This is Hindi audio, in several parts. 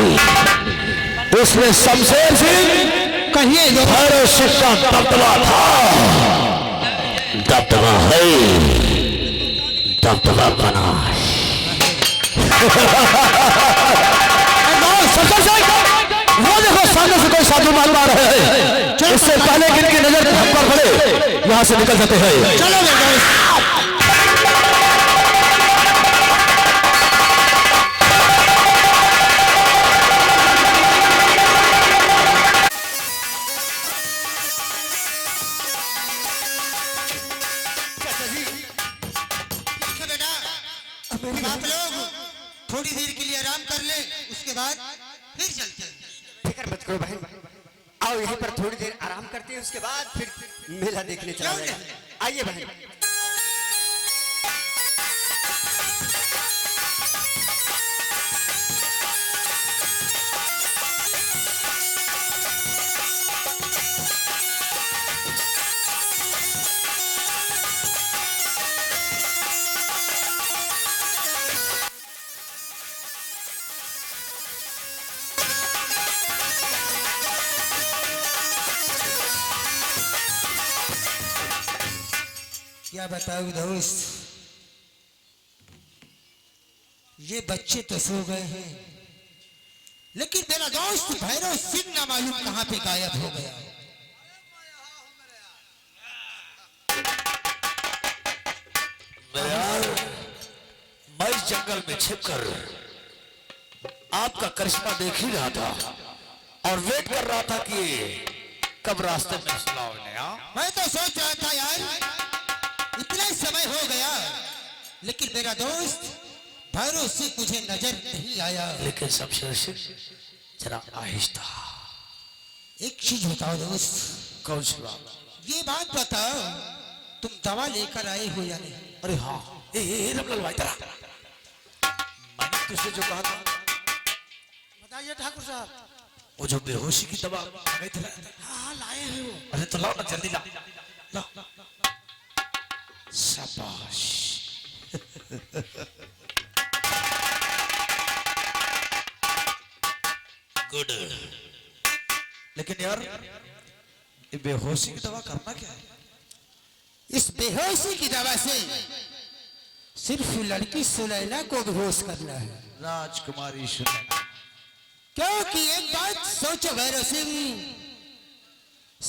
की उसमें शमशेर सिंह कहिए भैरव सिंह का दबदबा था, दबदबा है, दबदबा बना है। वो देखो सामने से कोई साधु मालूम आ रहे हैं, इससे पहले कि इनकी नजर हम पर पड़े यहाँ से निकल जाते हैं। चलो आप लोग थोड़ी देर के लिए आराम कर ले, उसके बाद फिर चलते हैं। फिक्र मत करो भाई, आओ यहीं पर थोड़ी देर आराम करते हैं, उसके बाद फिर मेला देखने चला जाएगा। आइए भाई। क्या बताऊं दोस्त, ये बच्चे तो सो गए हैं, लेकिन मेरा दोस्त भैरव सिंह ना मालूम कहां पे गायब हो गया। मैं इस जंगल में छिपकर आपका करिश्मा देख ही रहा था और वेट कर रहा था कि कब रास्ते में सुनाओ। मैं तो सोच रहा था यार, इतना समय हो गया लेकिन मेरा दोस्त भैरव सिंह मुझे नजर नहीं आया। लेकिन शमशेर सिंह जरा आहिस्ता। एक चीज बताओ दोस्त। कौन सी बात? ये बात बताओ, तुम दवा लेकर आए हो या नहीं? अरे हाँ, ए रमलाल भाई तेरा, मैंने तुझसे जो कहा था बताइए ठाकुर साहब। वो जो बेहोशी की दवा गई थी। हाँ लाए हैं वो। अरे तो लाओ ना, जल्दी ला ला। शाबाश। गुड। लेकिन यार ये बेहोशी की दवा करना क्या है? इस बेहोशी की दवा से सिर्फ लड़की सुनैना को बेहोश करना है। राजकुमारी सुनैना। क्योंकि एक बात सोचो भैरव सिंह,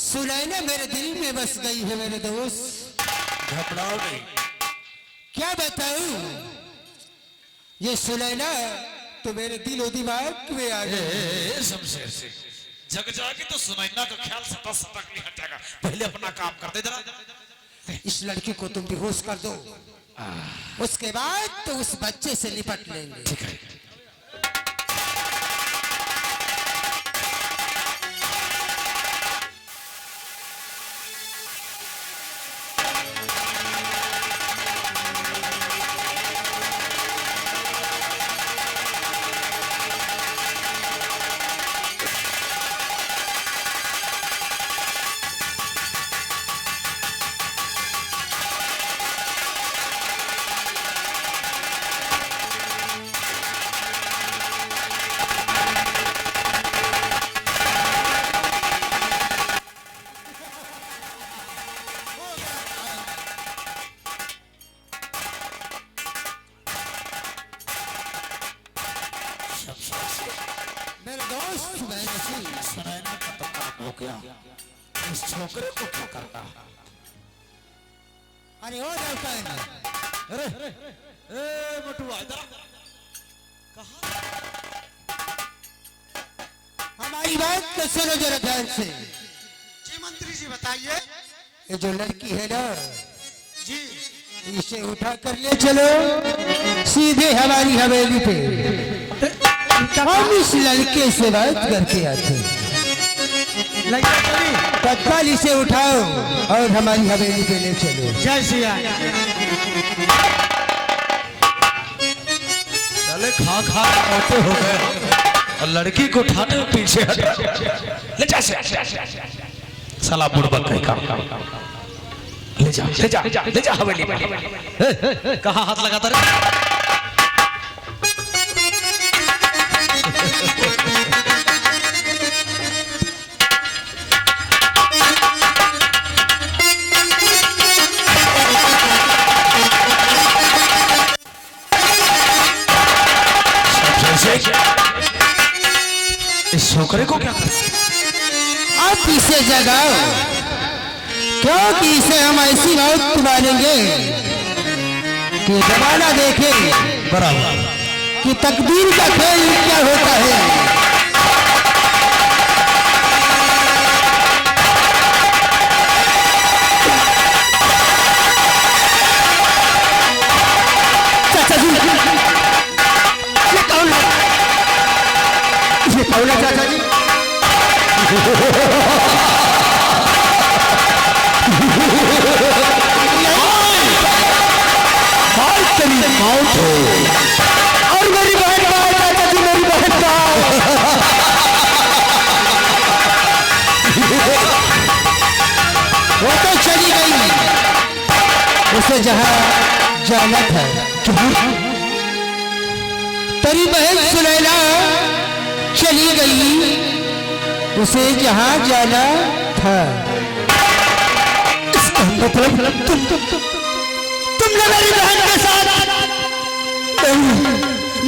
सुनैना मेरे दिल में बस गई है मेरे दोस्त। घबराओ नहीं। क्या बताऊं, ये सुनैना तो मेरे दिलो दिमाग में आ गई। शमशेर सिंह, जग जागी तो सुनैना का ख्याल सतत सतत नहीं हटेगा। पहले अपना काम कर दे जरा। इस लड़की को तुम बेहोश कर दो, उसके बाद तो उस बच्चे से निपट लेंगे। ठीक है। मेरे दोस्त सुनैना का तो काम हो गया, इस छोकरे को क्या करना? अरे हो जाता है। अरे ए मटुआ इधर कहाँ? हमारी बात तो सुनो जरा ध्यान से। जी मंत्री जी बताइए। ये जो लड़की है ना जी, इसे उठा कर ले चलो सीधे हमारी हवेली पे। हम इस लड़के से बात करके आते हैं। तत्काल इसे उठाओ और हमारी हवेली पे ले चलो। जय सिया। साले खा खा मोटे हो गए और लड़की को उठाने में पीछे हट। ले जा साला बुड़बक का ले जा हवेली में। कहाँ हाथ लगाता रे? इस छोकरे को क्या कर? आप इसे जगाओ, क्योंकि इसे हम ऐसी मौत मारेंगे कि जमाना देखे बराबर कि तकदीर का खेल क्या होता है। चाचा जी, ये कौन है? ये कौन है चाचा जी? तेरी मौत हो और मेरी बहन का है चाचा जी, मेरी बहन का। वो तो चली गई, उसे जहाँ जाना था। तेरी बहन सुनैना चली गई, उसे जहाँ जाना था। इसका मतलब तुमने मेरी बहन के साथ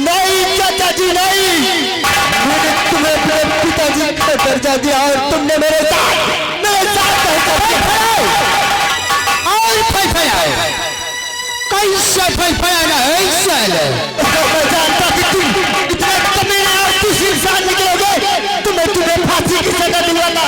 नहीं चाचा जी, नहीं। मैंने तुम्हें अपने पिताजी का दर्जा दिया और तुमने मेरे साथ और फैफाया। कैसे फैफाया है? मैं जानता कि तुम इतने कमीने और किस इंसान निकलोगे, तुम्हें फांसी की सजा दिलवाना।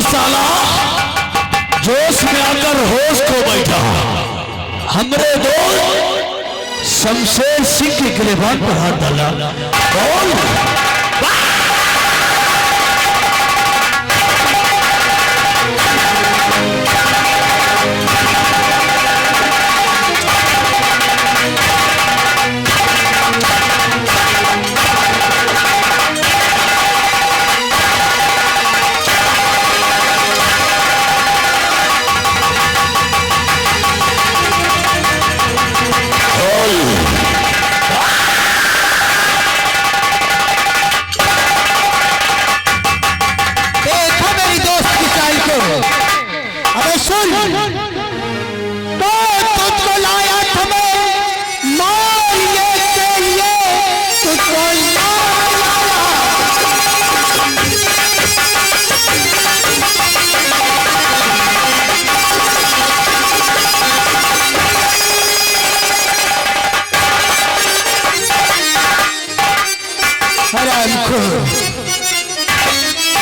साला जोश में आकर होश खो बैठा। हमरे दोस्त शमशेर सिंह के गिरबान पर हाथ डाला। बोल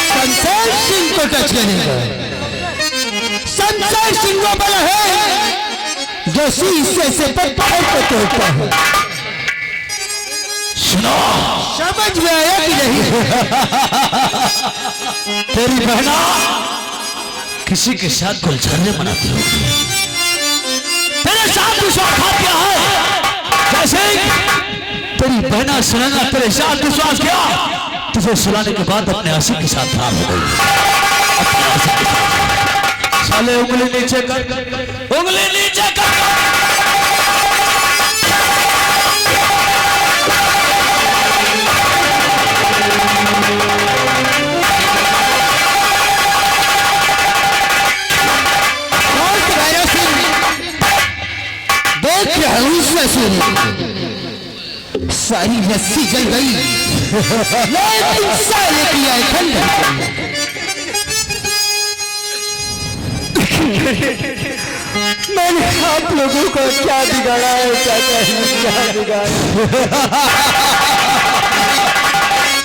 शमशेर सिंह को टच करेगा। शमशेर सिंह वो बड़ा है जो शीशे से पत्थर को तोड़ता है। सुनो, समझ में आया कि नहीं? तेरी बहना किसी के साथ गुलछर्रे मनाती होगी, तेरे साथ विश्वास क्या है? जैसे तेरी बहना सुनैना तेरे साथ विश्वास किया, तुझे सुलाने के बाद अपने आशिक के साथ भाग हो गई। साले उंगली नीचे कर, उंगली नीचे कर। देख रहा हूं सारी रस्सी जल गई, लेकिन साले किया है ठंडा। मैंने आप लोगों को क्या बिगाड़ा है चाचा जी? क्या बिगाड़ा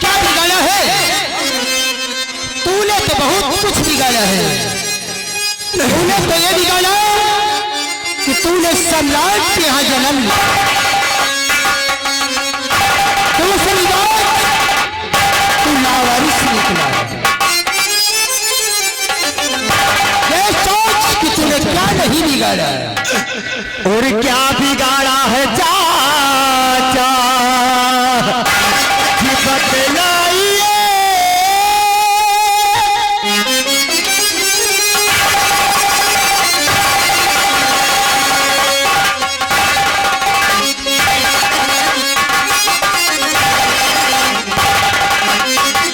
क्या बिगाड़ा है? तूने तो बहुत कुछ बिगाड़ा है। तूने तो ये बिगाड़ा कि तूने सम्राट के यहाँ जन्म लिया बिगाड़ा और क्या बिगाड़ा है चाचा कि बतलाइए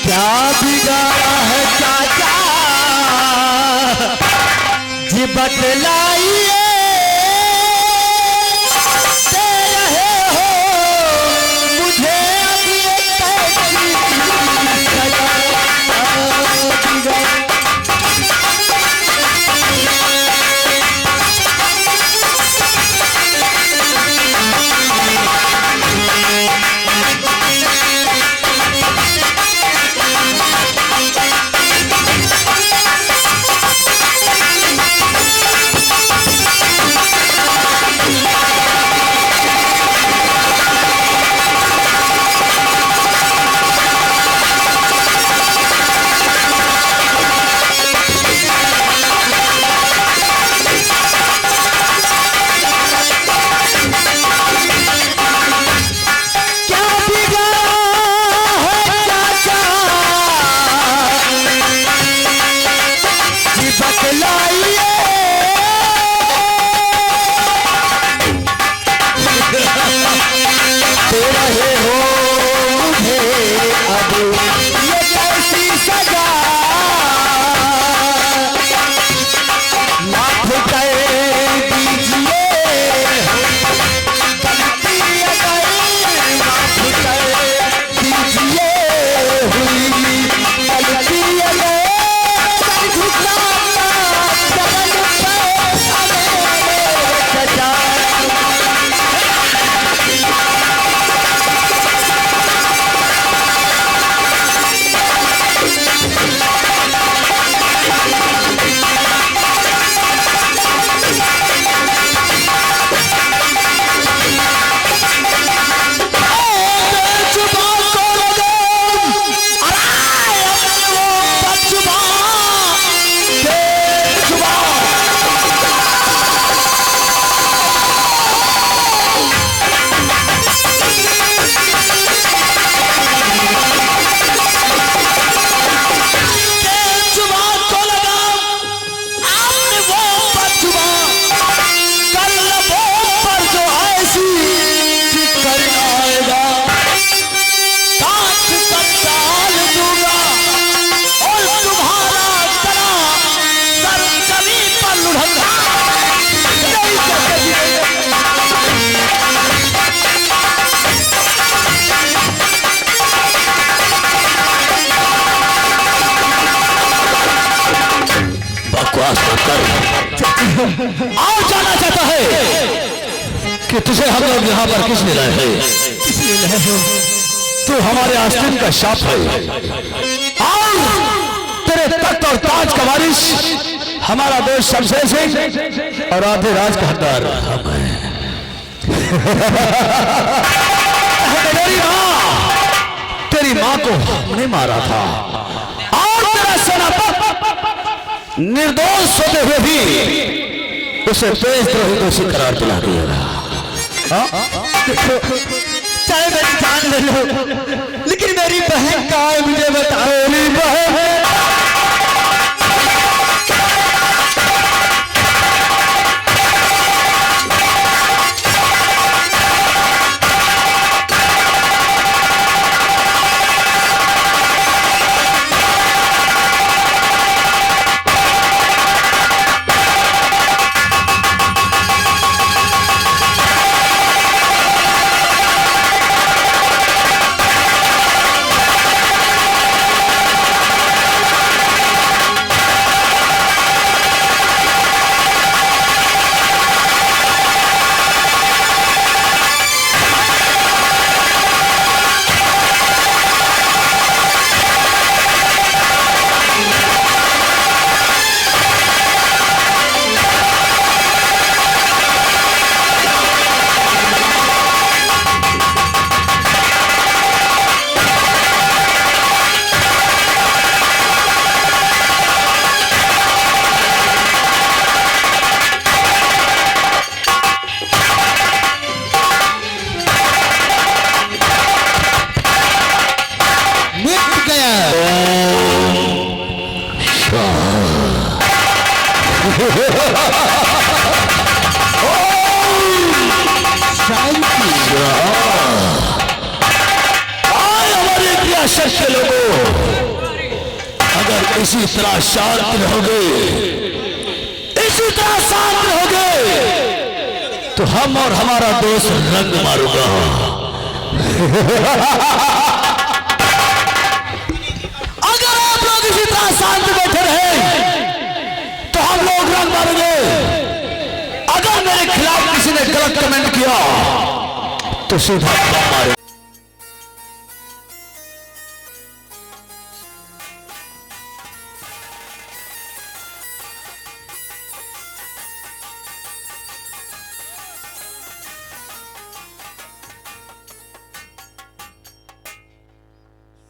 क्या बिगाड़ा है चाचा जी बतलाइए दे रहे हो मुझे अब ये कैसी सजा बिगाड़ा आओ जाना चाहता है कि तुझे हम लोग यहाँ पर किस लिए लाए हैं? तू हमारे आस्तीन का शाप है। आओ तेरे तख्त और ताज का वारिस हमारा देश शमशेर सिंह और आधे राज का हकदार हम हैं। तेरी माँ को हमने मारा था और तेरा सेनापति निर्दोष होते हुए भी उसे देशद्रोही दोषी करार दिला दिया। चाहे मेरी जान ले लो लेकिन मेरी बहन कहाँ है मुझे बताओ। मेरी बहन इसी तरह शांत रहोगे, इसी तरह शांत रहोगे तो हम और हमारा दोस्त रंग मारूंगा। अगर आप लोग इसी तरह शांत बैठे रहे तो हम लोग रंग मारेंगे। अगर मेरे खिलाफ किसी ने गलत कमेंट किया तो सीधा मारे।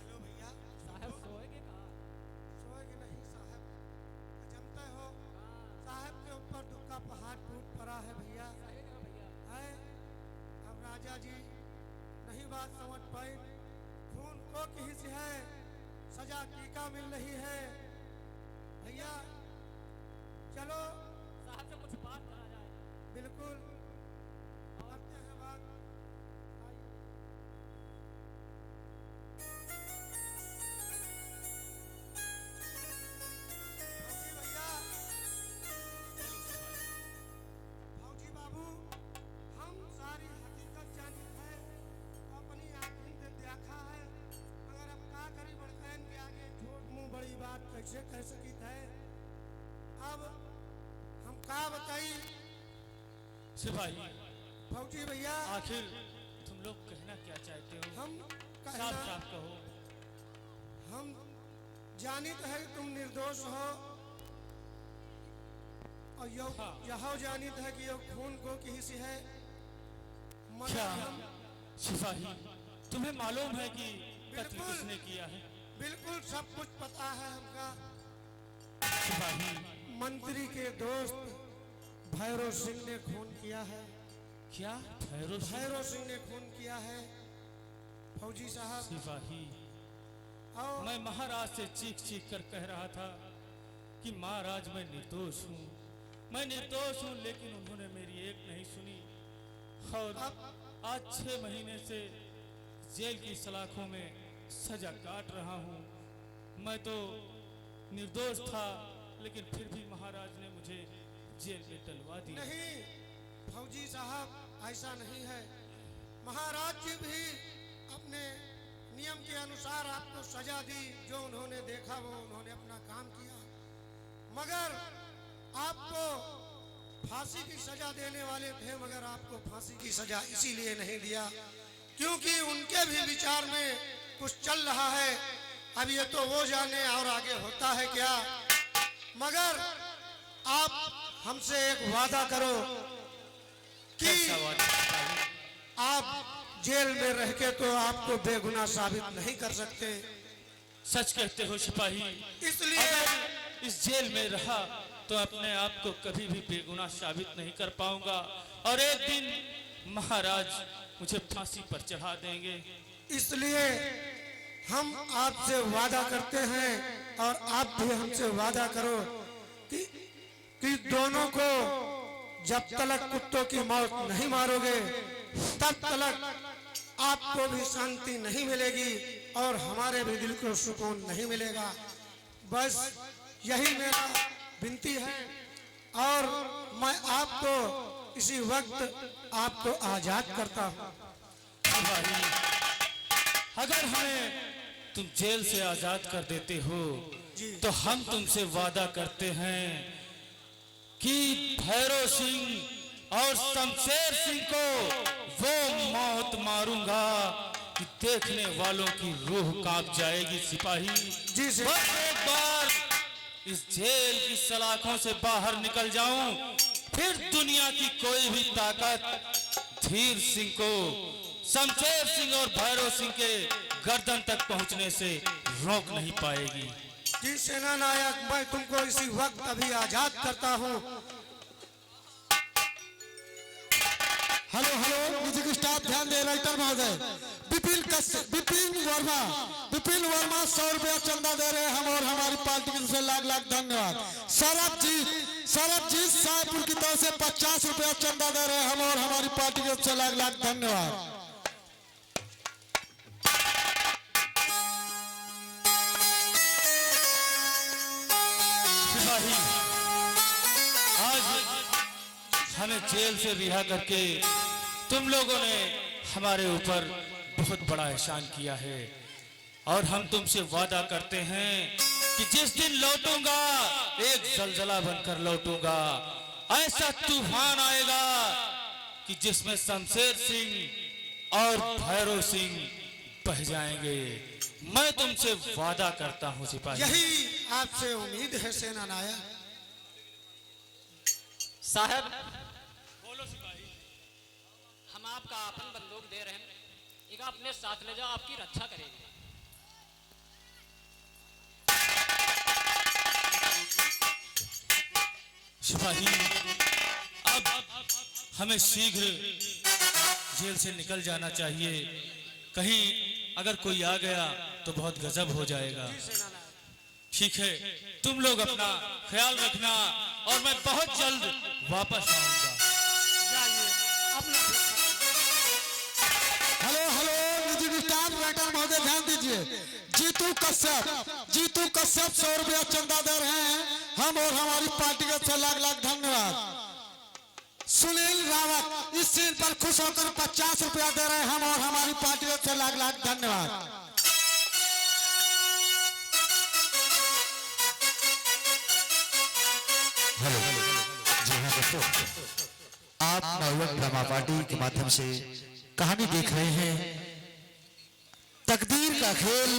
हेलो भैया साहब सोएगे नहीं साहब, जमते हो साहब के ऊपर दुख का पहाड़ टूट पड़ा है भैया। है अब राजा जी नहीं बात समझ पाए, खून को किसी से है सजा टीका मिल रही है भैया। चलो साहब से कुछ बात करा जाए। बिल्कुल करते हैं बात। फौजी भैया, फौजी बाबू, हम सारी हकीकत जानी है, अपनी आंखों से देखा है, मगर अब का करी बड़कैन के आगे झूठ मुंह बड़ी बात कैसे कह सकी है। अब हम का बताई सिपाही, फौजी भैया, आखिर तुम लोग कहना क्या चाहते हो? हम साफ कहना साफ कहो। हम जानी तो है कि तुम निर्दोष हो, और यह जानी तो है कि यो खून को किसी है, मगर क्या हम सिपाही, तुम्हें मालूम है कि कत्ल बिल्कुल। किसने किया है? बिल्कुल सब कुछ पता है हमका। सिपाही, मंत्री के दोस्त भैरव सिंह ने खून किया है, क्या भैरव सिंह? भैरव सिंह ने खून किया है फौजी साहब। सिपाही, और मैं महाराज से चीख चीख कर कह रहा था कि महाराज मैं निर्दोष हूँ, मैं निर्दोष हूँ, लेकिन उन्होंने मेरी एक नहीं सुनी और आज 6 महीने से जेल की सलाखों में सजा काट रहा हूँ। मैं तो निर्दोष था, लेकिन फिर भी महाराज ने मुझे जेल में डलवा दिया। नहीं फौजी साहब, ऐसा नहीं है। महाराज जी भी अपने नियम के अनुसार आपको सजा दी, जो उन्होंने देखा वो उन्होंने अपना काम किया, मगर आपको फांसी की सजा देने वाले थे, मगर आपको फांसी की सजा इसीलिए नहीं दिया क्योंकि उनके भी विचार में कुछ चल रहा है। अब ये तो वो जाने और आगे होता है क्या, मगर आप हमसे एक वादा करो कि कैसा वादा सिपाही? आप जेल में रह के तो आपको बेगुनाह साबित नहीं कर सकते, सच कहते हो सिपाही। इसलिए अगर इस जेल में रहा तो अपने आप को कभी भी बेगुनाह साबित नहीं कर पाऊंगा और एक दिन महाराज मुझे फांसी पर चढ़ा देंगे। इसलिए हम आपसे वादा करते हैं और आप भी हमसे वादा करो कि दोनों को जब तक कुत्तों की मौत नहीं मारोगे तब तक आपको भी शांति नहीं मिलेगी और हमारे भी दिल को सुकून नहीं मिलेगा। बस यही मेरा विनती है और मैं आपको इसी वक्त आपको आजाद करता हूँ। सिपाही, अगर हमें तुम जेल से आजाद कर देते हो तो हम तुमसे वादा करते हैं कि भैरव सिंह और शमशेर सिंह को वो मौत मारूंगा कि देखने वालों की रूह कांप जाएगी। सिपाही, जी से बस एक बार इस जेल की सलाखों से बाहर निकल जाऊं, फिर दुनिया की कोई भी ताकत धीर सिंह को शमशेर सिंह और भैरव सिंह के गर्दन तक पहुंचने से रोक नहीं पाएगी। जी सेना नायक, मैं तुमको इसी वक्त अभी आजाद करता हूँ। हेलो हेलो, म्यूजिक स्टाफ ध्यान दे, राइटर महोदय विपिन वर्मा 100 रुपया चंदा दे रहे हैं हम और हमारी पार्टी की तरफ से लाख लाख धन्यवाद। सरबजीत साहपुर की तरफ से 50 रुपया चंदा दे रहे हैं हम और हमारी पार्टी की तरफ से लाख लाख धन्यवाद। सिपाही, आज हमें जेल से रिहा करके तुम लोगों ने हमारे ऊपर बहुत बड़ा एहसान किया है और हम तुमसे वादा करते हैं कि जिस दिन लौटूंगा एक जलजला बनकर लौटूंगा। ऐसा तूफान आएगा कि जिसमें शमशेर सिंह और भैरव सिंह बह जाएंगे। मैं तुमसे वादा करता हूं सिपाही। यही आपसे उम्मीद है सेना नायक। साहब, बोलो सिपाही। हम आपका अपन बंदूक दे रहे हैं, एक अपने साथ ले जाओ, आपकी रक्षा करेंगे। सिपाही, अब हमें शीघ्र जेल से निकल जाना चाहिए। कहीं अगर कोई आ गया तो बहुत गजब हो जाएगा। ठीक है, तुम लोग अपना ख्याल रखना और मैं बहुत जल्द वापस आऊंगा। हेलो हेलो, निजी स्टाफ वेटर महोदय ध्यान दीजिए। जीतू कश्यप 100 रुपया चंदा दे रहे हैं, हम और हमारी पार्टी का 6 लाख लाख धन्यवाद। सुनील रावत इस सीन पर खुश होकर 50 रुपया दे रहे हैं, हम और हमारी पार्टी का 6 लाख लाख धन्यवाद। हेलो जी हाँ दोस्तों, आप नवयुवक ड्रामा पार्टी के माध्यम से कहानी देख रहे हैं तकदीर का खेल,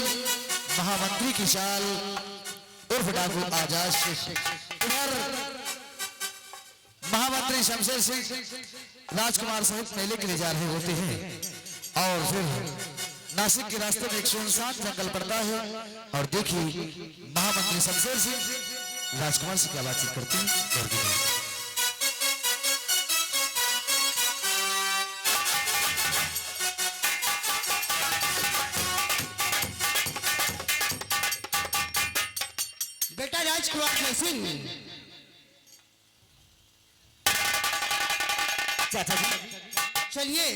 महामंत्री की चाल उर्फ डाकू आजाद शेख। इधर महामंत्री शमशेर सिंह राजकुमार सहित मेले के लिए जा रहे होते हैं और फिर नासिक के रास्ते में एक सुनसान जंगल पड़ता है और देखिए महामंत्री शमशेर सिंह राजकुमार से क्या बातचीत करते हैं। बेटा राजकुमार सिंह, चाचा जी। चलिए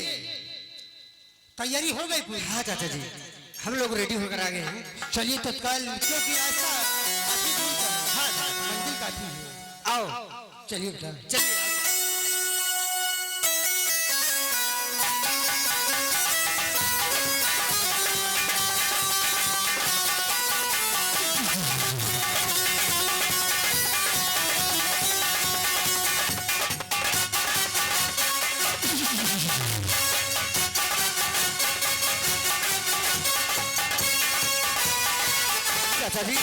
तैयारी हो गई पूरी? हाँ चाचा जी, हम लोग रेडी होकर आ गए हैं। चलिए तत्काल, क्योंकि रास्ता काफी दूर का है। हाँ, मंजिल काफी है। आओ चलिए बेटा। चलिए। चाचा जी,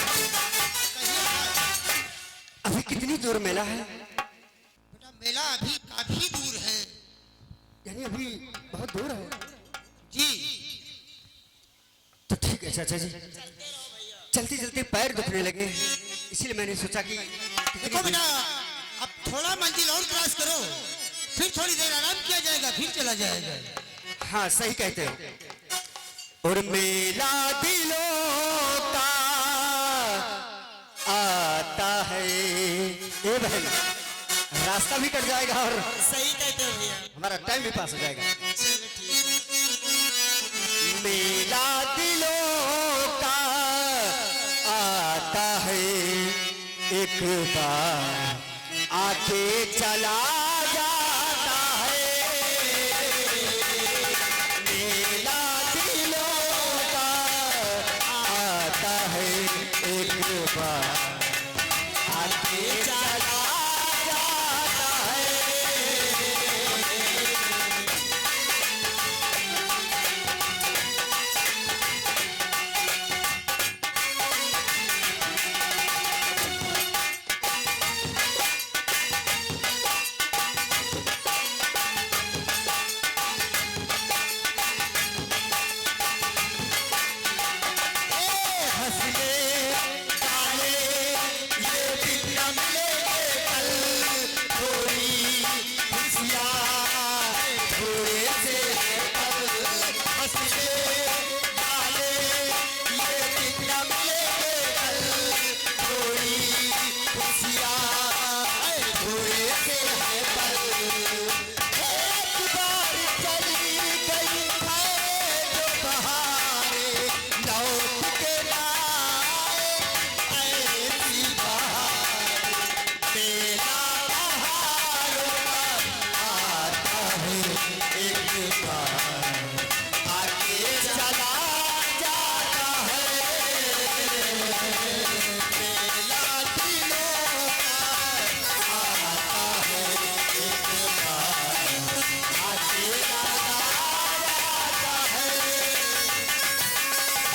अभी कितनी दूर मेला है? बेटा मेला अभी काफी दूर है। यानी अभी बहुत दूर है। जी तो ठीक है चाचा जी, चलते चलते पैर दुखने लगे, इसीलिए मैंने सोचा कि देखो बेटा, अब थोड़ा मंजिल और क्रॉस करो, फिर थोड़ी देर आराम किया जाएगा, फिर चला जाएगा। हाँ सही कहते हो। और मेला दिलों का आता है। ए बहन, रास्ता भी कट जाएगा और सही कहते हो भैया। हमारा टाइम भी पास हो जाएगा। मेला दिलों का आता है, एक बार आके चला जाता है। मेला दिलों का आता है, एक बार आके चला जाता है।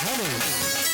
हेलो